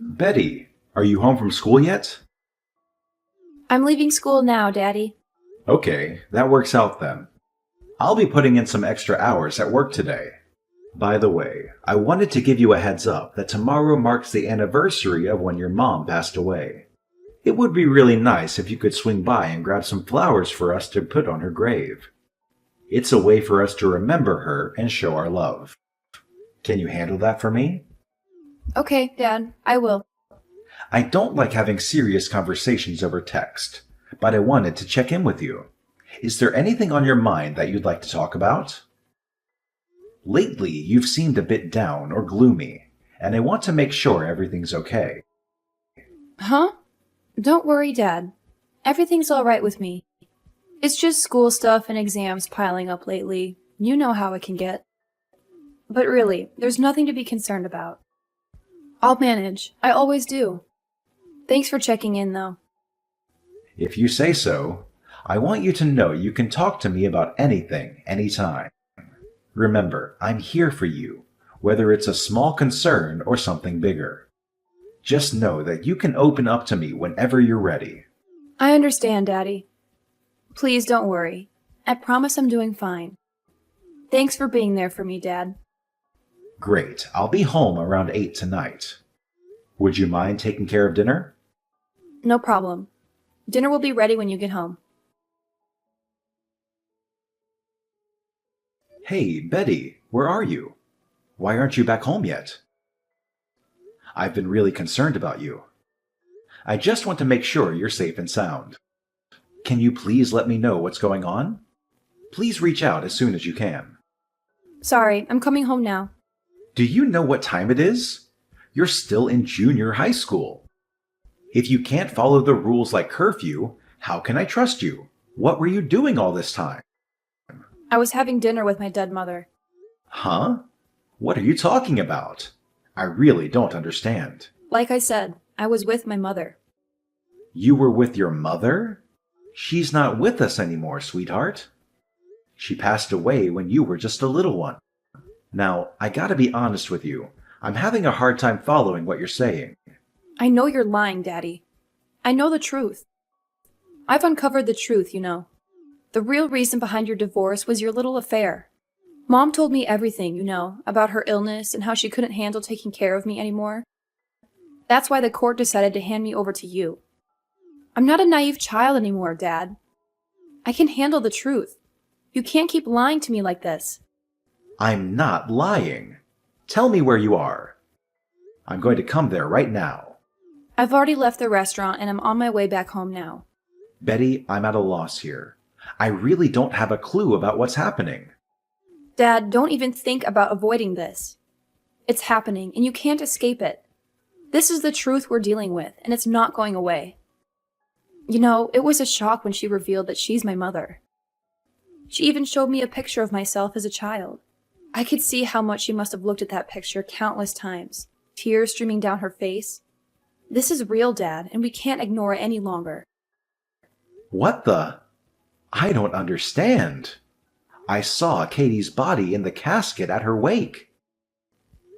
Betty, are you home from school yet? I'm leaving school now, Daddy. Okay, that works out then. I'll be putting in some extra hours at work today. By the way, I wanted to give you a heads up that tomorrow marks the anniversary of when your mom passed away. It would be really nice if you could swing by and grab some flowers for us to put on her grave. It's a way for us to remember her and show our love. Can you handle that for me? Okay, Dad, I will. I don't like having serious conversations over text, but I wanted to check in with you. Is there anything on your mind that you'd like to talk about? Lately, you've seemed a bit down or gloomy, and I want to make sure everything's okay. Huh? Don't worry, Dad. Everything's all right with me. It's just school stuff and exams piling up lately. You know how it can get. But really, there's nothing to be concerned about. I'll manage. I always do. Thanks for checking in, though. If you say so, I want you to know you can talk to me about anything, anytime. Remember, I'm here for you, whether it's a small concern or something bigger. Just know that you can open up to me whenever you're ready. I understand, Daddy. Please don't worry. I promise I'm doing fine. Thanks for being there for me, Dad. Great, I'll be home around 8 tonight. Would you mind taking care of dinner? No problem. Dinner will be ready when you get home. Hey, Betty, where are you? Why aren't you back home yet? I've been really concerned about you. I just want to make sure you're safe and sound. Can you please let me know what's going on? Please reach out as soon as you can. Sorry, I'm coming home now. Do you know what time it is? You're still in junior high school. If you can't follow the rules like curfew, how can I trust you? What were you doing all this time? I was having dinner with my dead mother. Huh? What are you talking about? I really don't understand. Like I said, I was with my mother. You were with your mother? She's not with us anymore, sweetheart. She passed away when you were just a little one. Now, I gotta be honest with you. I'm having a hard time following what you're saying. I know you're lying, Daddy. I know the truth. I've uncovered the truth, you know. The real reason behind your divorce was your little affair. Mom told me everything, you know, about her illness and how she couldn't handle taking care of me anymore. That's why the court decided to hand me over to you. I'm not a naive child anymore, Dad. I can handle the truth. You can't keep lying to me like this. I'm not lying. Tell me where you are. I'm going to come there right now. I've already left the restaurant and I'm on my way back home now. Betty, I'm at a loss here. I really don't have a clue about what's happening. Dad, don't even think about avoiding this. It's happening and you can't escape it. This is the truth we're dealing with and it's not going away. You know, it was a shock when she revealed that she's my mother. She even showed me a picture of myself as a child. I could see how much she must have looked at that picture countless times, tears streaming down her face. This is real, Dad, and we can't ignore it any longer. What the? I don't understand. I saw Katie's body in the casket at her wake.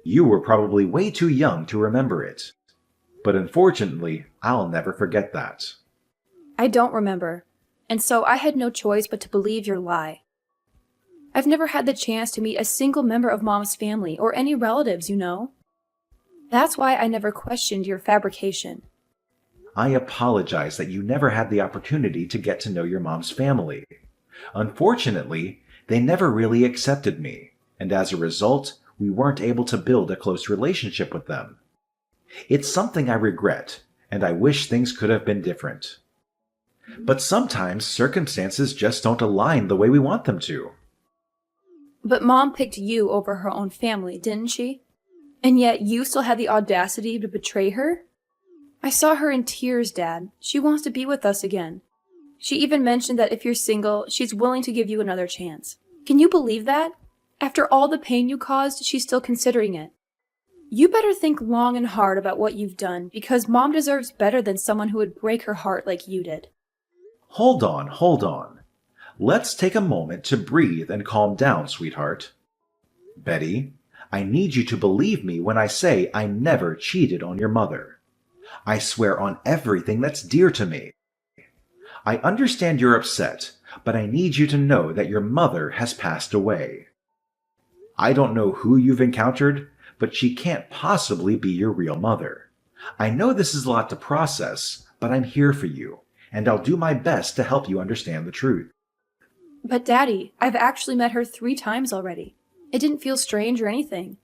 You were probably way too young to remember it. But unfortunately, I'll never forget that. I don't remember, and so I had no choice but to believe your lie. I've never had the chance to meet a single member of Mom's family or any relatives, you know. That's why I never questioned your fabrication. I apologize that you never had the opportunity to get to know your mom's family. Unfortunately, they never really accepted me, and as a result, we weren't able to build a close relationship with them. It's something I regret, and I wish things could have been different. But sometimes circumstances just don't align the way we want them to. But Mom picked you over her own family, didn't she? And yet you still had the audacity to betray her? I saw her in tears, Dad. She wants to be with us again. She even mentioned that if you're single, she's willing to give you another chance. Can you believe that? After all the pain you caused, she's still considering it. You better think long and hard about what you've done, because Mom deserves better than someone who would break her heart like you did. Hold on, hold on. Let's take a moment to breathe and calm down, sweetheart. Betty, I need you to believe me when I say I never cheated on your mother. I swear on everything that's dear to me. I understand you're upset, but I need you to know that your mother has passed away. I don't know who you've encountered, but she can't possibly be your real mother. I know this is a lot to process, but I'm here for you, and I'll do my best to help you understand the truth. But Daddy, I've actually met her 3 times already. It didn't feel strange or anything.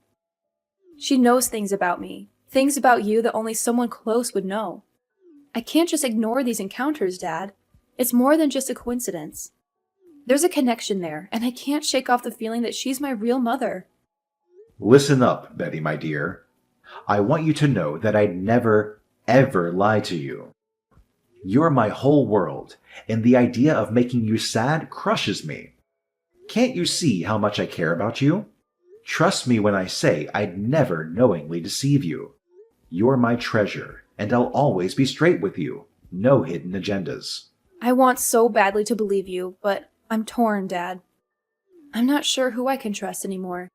She knows things about me, things about you that only someone close would know. I can't just ignore these encounters, Dad. It's more than just a coincidence. There's a connection there, and I can't shake off the feeling that she's my real mother. Listen up, Betty, my dear. I want you to know that I'd never, ever lie to you. You're my whole world, and the idea of making you sad crushes me. Can't you see how much I care about you? Trust me when I say I'd never knowingly deceive you. You're my treasure, and I'll always be straight with you. No hidden agendas. I want so badly to believe you, but I'm torn, Dad. I'm not sure who I can trust anymore.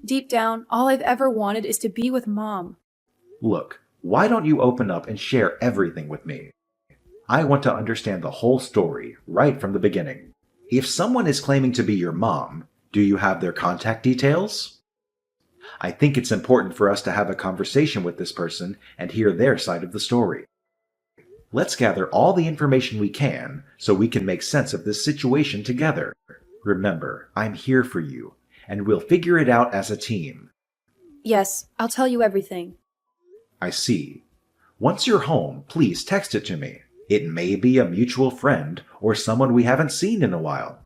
Deep down, all I've ever wanted is to be with Mom. Look, why don't you open up and share everything with me? I want to understand the whole story, right from the beginning. If someone is claiming to be your mom, do you have their contact details? I think it's important for us to have a conversation with this person and hear their side of the story. Let's gather all the information we can so we can make sense of this situation together. Remember, I'm here for you, and we'll figure it out as a team. Yes, I'll tell you everything. I see. Once you're home, please text it to me. It may be a mutual friend or someone we haven't seen in a while.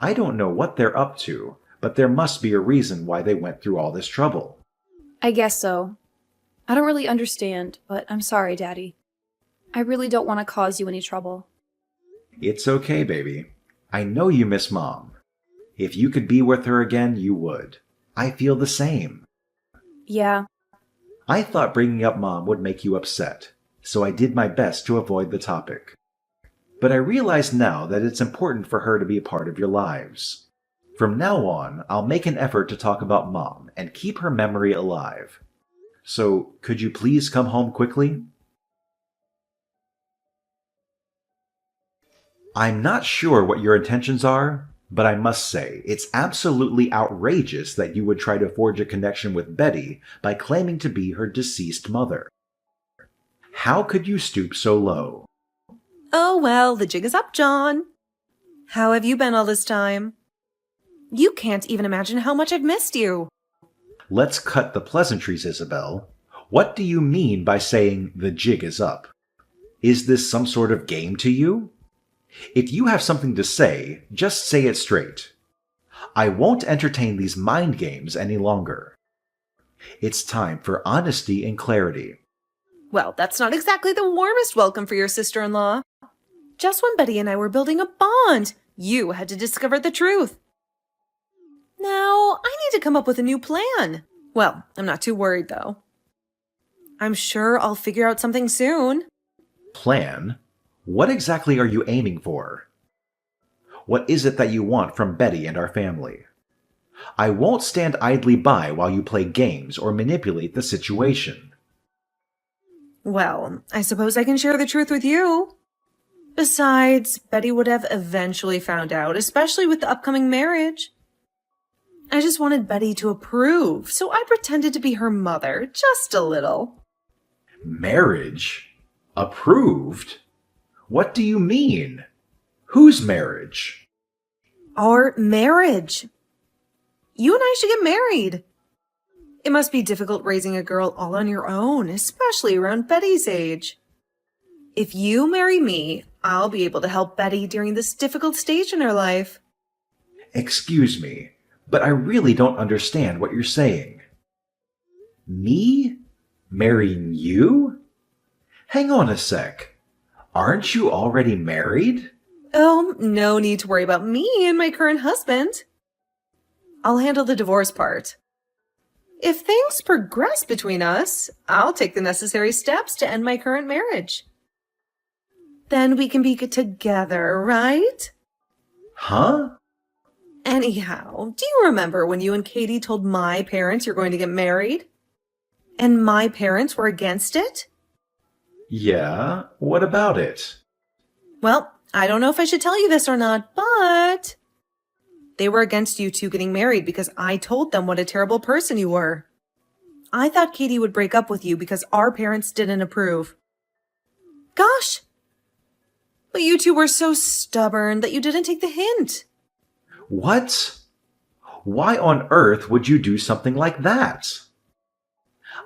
I don't know what they're up to, but there must be a reason why they went through all this trouble. I guess so. I don't really understand, but I'm sorry, Daddy. I really don't want to cause you any trouble. It's okay, baby. I know you miss Mom. If you could be with her again, you would. I feel the same. Yeah. I thought bringing up Mom would make you upset, so I did my best to avoid the topic. But I realize now that it's important for her to be a part of your lives. From now on, I'll make an effort to talk about Mom and keep her memory alive. So, could you please come home quickly? I'm not sure what your intentions are, but I must say, it's absolutely outrageous that you would try to forge a connection with Betty by claiming to be her deceased mother. How could you stoop so low? Oh, well, the jig is up, John. How have you been all this time? You can't even imagine how much I've missed you. Let's cut the pleasantries, Isabel. What do you mean by saying the jig is up? Is this some sort of game to you? If you have something to say, just say it straight. I won't entertain these mind games any longer. It's time for honesty and clarity. Well, that's not exactly the warmest welcome for your sister-in-law. Just when Betty and I were building a bond, you had to discover the truth. Now, I need to come up with a new plan. Well, I'm not too worried, though. I'm sure I'll figure out something soon. Plan? What exactly are you aiming for? What is it that you want from Betty and our family? I won't stand idly by while you play games or manipulate the situation. Well, I suppose I can share the truth with you. Besides, Betty would have eventually found out, especially with the upcoming marriage. I just wanted Betty to approve, so I pretended to be her mother, just a little. Marriage? Approved? What do you mean? Whose marriage? Our marriage. You and I should get married. It must be difficult raising a girl all on your own, especially around Betty's age. If you marry me, I'll be able to help Betty during this difficult stage in her life. Excuse me, but I really don't understand what you're saying. Me? Marrying you? Hang on a sec. Aren't you already married? Oh, no need to worry about me and my current husband. I'll handle the divorce part. If things progress between us, I'll take the necessary steps to end my current marriage. Then we can be together, right? Huh? Anyhow, do you remember when you and Katie told my parents you're going to get married? And my parents were against it? Yeah, what about it? Well, I don't know if I should tell you this or not, but they were against you two getting married because I told them what a terrible person you were. I thought Katie would break up with you because our parents didn't approve. Gosh! But you two were so stubborn that you didn't take the hint. What? Why on earth would you do something like that?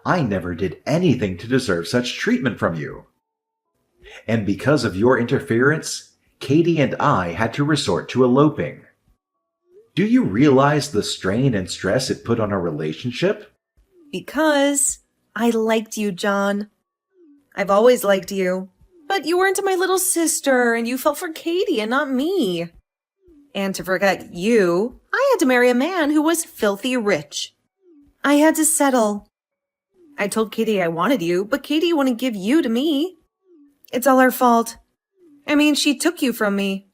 I never did anything to deserve such treatment from you. And because of your interference, Katie and I had to resort to eloping. Do you realize the strain and stress it put on our relationship? Because I liked you, John. I've always liked you. But you weren't my little sister, and you fell for Katie and not me. And to forget you, I had to marry a man who was filthy rich. I had to settle. I told Katie I wanted you, but Katie wouldn't give you to me. It's all our fault. I mean, she took you from me.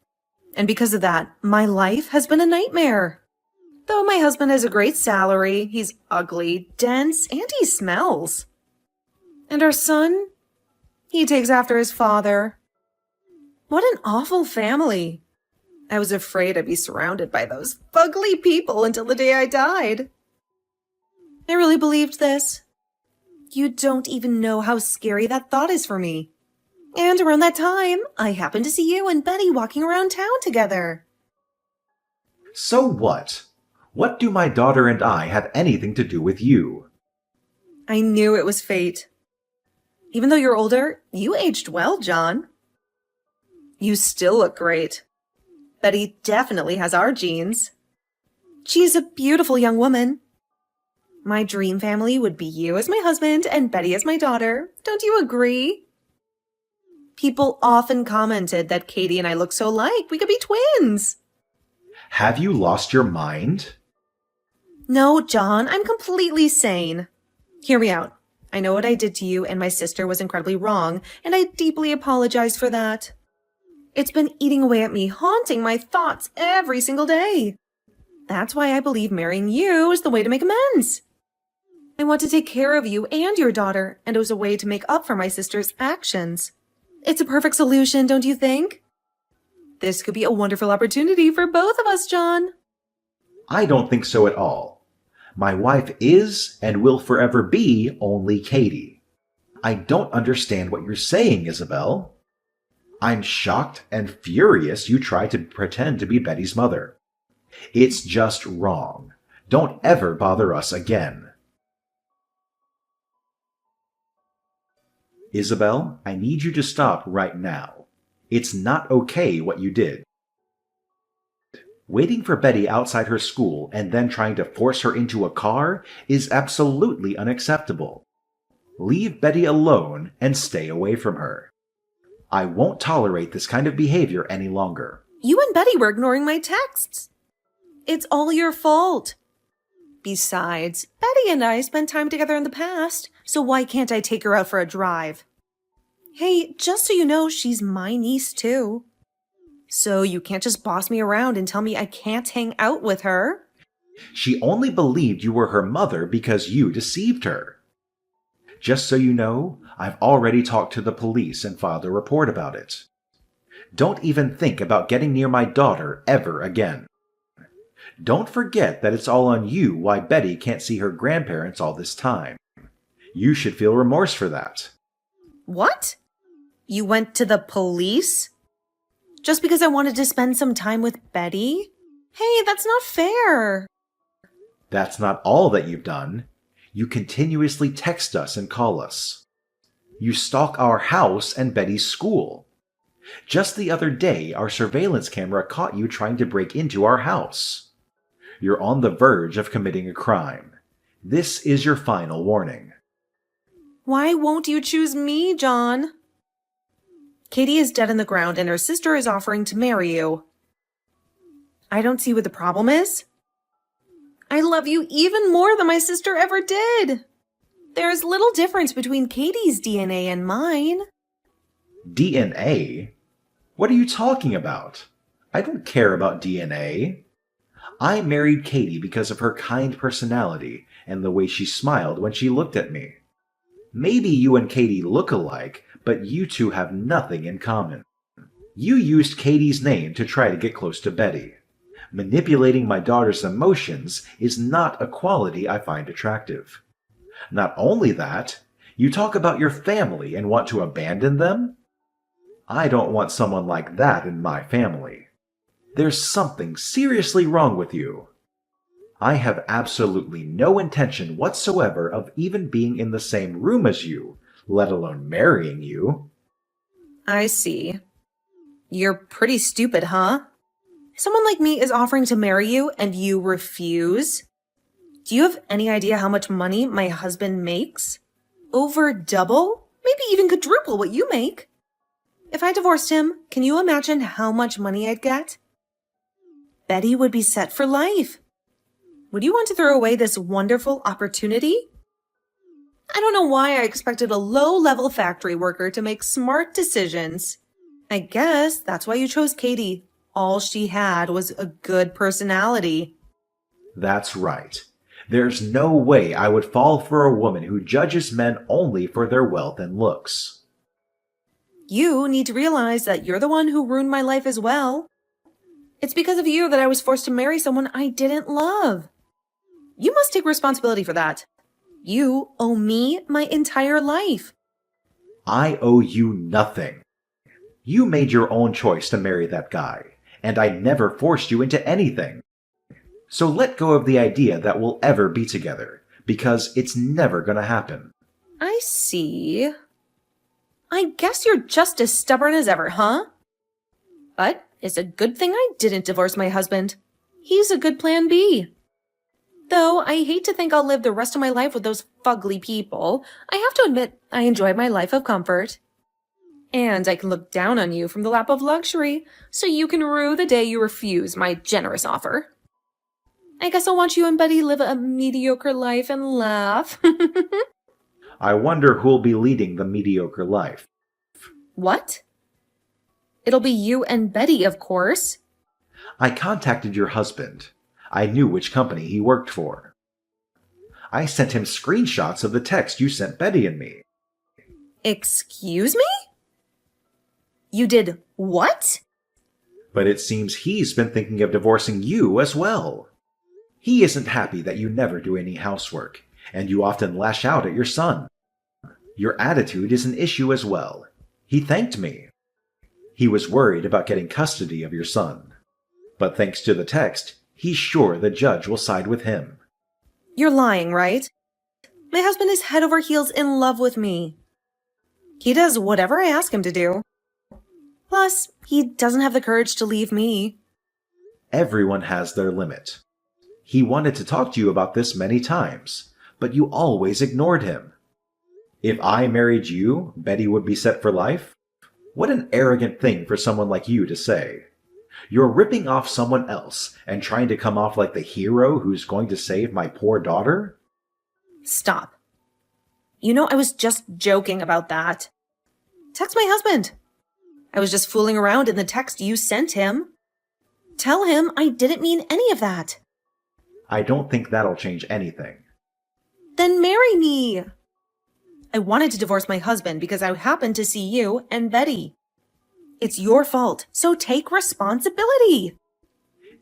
And because of that, my life has been a nightmare. Though my husband has a great salary, he's ugly, dense, and he smells. And our son? He takes after his father. What an awful family. I was afraid I'd be surrounded by those ugly people until the day I died. I really believed this. You don't even know how scary that thought is for me. And around that time, I happened to see you and Betty walking around town together. So what? What do my daughter and I have anything to do with you? I knew it was fate. Even though you're older, you aged well, John. You still look great. Betty definitely has our genes. She's a beautiful young woman. My dream family would be you as my husband and Betty as my daughter. Don't you agree? People often commented that Katie and I look so alike. We could be twins. Have you lost your mind? No, John, I'm completely sane. Hear me out. I know what I did to you and my sister was incredibly wrong, and I deeply apologize for that. It's been eating away at me, haunting my thoughts every single day. That's why I believe marrying you is the way to make amends. I want to take care of you and your daughter, and it was a way to make up for my sister's actions. It's a perfect solution, don't you think? This could be a wonderful opportunity for both of us, John. I don't think so at all. My wife is and will forever be only Katie. I don't understand what you're saying, Isabel. I'm shocked and furious you try to pretend to be Betty's mother. It's just wrong. Don't ever bother us again. Isabel, I need you to stop right now. It's not okay what you did. Waiting for Betty outside her school and then trying to force her into a car is absolutely unacceptable. Leave Betty alone and stay away from her. I won't tolerate this kind of behavior any longer. You and Betty were ignoring my texts. It's all your fault. Besides, Betty and I spent time together in the past, so why can't I take her out for a drive? Hey, just so you know, she's my niece too. So you can't just boss me around and tell me I can't hang out with her. She only believed you were her mother because you deceived her. Just so you know, I've already talked to the police and filed a report about it. Don't even think about getting near my daughter ever again. Don't forget that it's all on you why Betty can't see her grandparents all this time. You should feel remorse for that. What? You went to the police? Just because I wanted to spend some time with Betty? Hey, that's not fair. That's not all that you've done. You continuously text us and call us. You stalk our house and Betty's school. Just the other day, our surveillance camera caught you trying to break into our house. You're on the verge of committing a crime. This is your final warning. Why won't you choose me, John? Katie is dead in the ground and her sister is offering to marry you. I don't see what the problem is. I love you even more than my sister ever did. There's little difference between Katie's DNA and mine. DNA? What are you talking about? I don't care about DNA. I married Katie because of her kind personality and the way she smiled when she looked at me. Maybe you and Katie look alike, but you two have nothing in common. You used Katie's name to try to get close to Betty. Manipulating my daughter's emotions is not a quality I find attractive. Not only that, you talk about your family and want to abandon them? I don't want someone like that in my family. There's something seriously wrong with you. I have absolutely no intention whatsoever of even being in the same room as you, let alone marrying you. I see. You're pretty stupid, huh? Someone like me is offering to marry you and you refuse? Do you have any idea how much money my husband makes? Over double? Maybe even quadruple what you make. If I divorced him, can you imagine how much money I'd get? Betty would be set for life. Would you want to throw away this wonderful opportunity? I don't know why I expected a low-level factory worker to make smart decisions. I guess that's why you chose Katie. All she had was a good personality. That's right. There's no way I would fall for a woman who judges men only for their wealth and looks. You need to realize that you're the one who ruined my life as well. It's because of you that I was forced to marry someone I didn't love. You must take responsibility for that. You owe me my entire life. I owe you nothing. You made your own choice to marry that guy, and I never forced you into anything. So let go of the idea that we'll ever be together, because it's never gonna happen. I see. I guess you're just as stubborn as ever, huh? But it's a good thing I didn't divorce my husband. He's a good plan B. Though I hate to think I'll live the rest of my life with those fugly people, I have to admit I enjoy my life of comfort. And I can look down on you from the lap of luxury, so you can rue the day you refuse my generous offer. I guess I'll watch you and Betty live a mediocre life and laugh. I wonder who'll be leading the mediocre life. What? It'll be you and Betty, of course. I contacted your husband. I knew which company he worked for. I sent him screenshots of the text you sent Betty and me. Excuse me? You did what? But it seems he's been thinking of divorcing you as well. He isn't happy that you never do any housework, and you often lash out at your son. Your attitude is an issue as well. He thanked me. He was worried about getting custody of your son. But thanks to the text, he's sure the judge will side with him. You're lying, right? My husband is head over heels in love with me. He does whatever I ask him to do. Plus, he doesn't have the courage to leave me. Everyone has their limit. He wanted to talk to you about this many times, but you always ignored him. If I married you, Betty would be set for life? What an arrogant thing for someone like you to say. You're ripping off someone else and trying to come off like the hero who's going to save my poor daughter? Stop. You know I was just joking about that. Text my husband. I was just fooling around in the text you sent him. Tell him I didn't mean any of that. I don't think that'll change anything. Then marry me. I wanted to divorce my husband because I happened to see you and Betty. It's your fault, so take responsibility.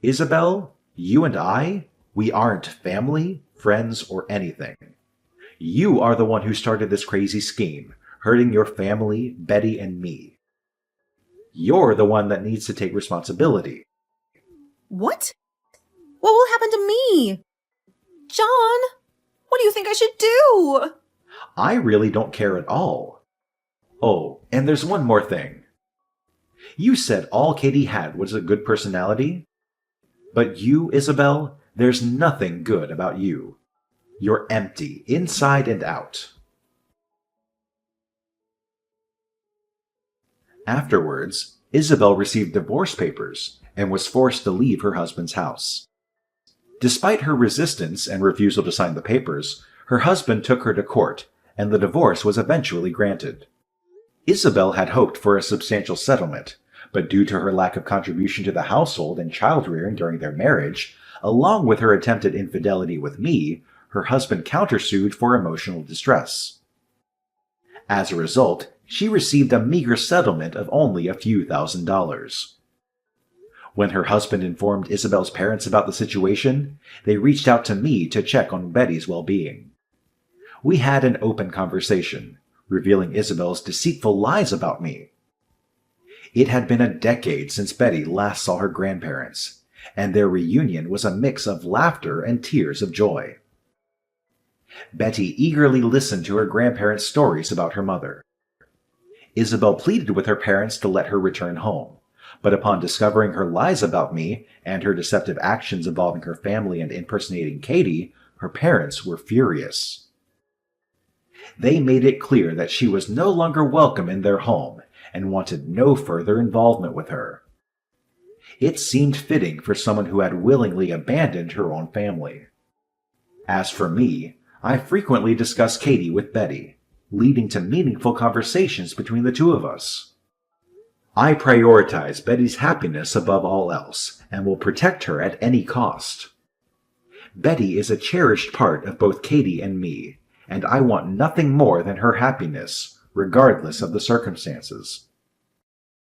Isabel, you and I, we aren't family, friends, or anything. You are the one who started this crazy scheme, hurting your family, Betty, and me. You're the one that needs to take responsibility. What? What will happen to me? John, what do you think I should do? I really don't care at all. Oh, and there's one more thing. You said all Katie had was a good personality. But you, Isabel, there's nothing good about you. You're empty, inside and out. Afterwards, Isabel received divorce papers and was forced to leave her husband's house. Despite her resistance and refusal to sign the papers, her husband took her to court, and the divorce was eventually granted. Isabel had hoped for a substantial settlement, but due to her lack of contribution to the household and child rearing during their marriage, Along with her attempted infidelity with me, her husband countersued for emotional distress. As a result, she received a meager settlement of only a few $1,000s. When her husband informed Isabel's parents about the situation, they reached out to me to check on Betty's well-being. We had an open conversation, revealing Isabel's deceitful lies about me. It had been a decade since Betty last saw her grandparents, and their reunion was a mix of laughter and tears of joy. Betty eagerly listened to her grandparents' stories about her mother. Isabel pleaded with her parents to let her return home, but upon discovering her lies about me and her deceptive actions involving her family and impersonating Katie, her parents were furious. They made it clear that she was no longer welcome in their home and wanted no further involvement with her. It seemed fitting for someone who had willingly abandoned her own family. As for me, I frequently discussed Katie with Betty, leading to meaningful conversations between the two of us. I prioritize Betty's happiness above all else and will protect her at any cost. Betty is a cherished part of both Katie and me, and I want nothing more than her happiness, regardless of the circumstances.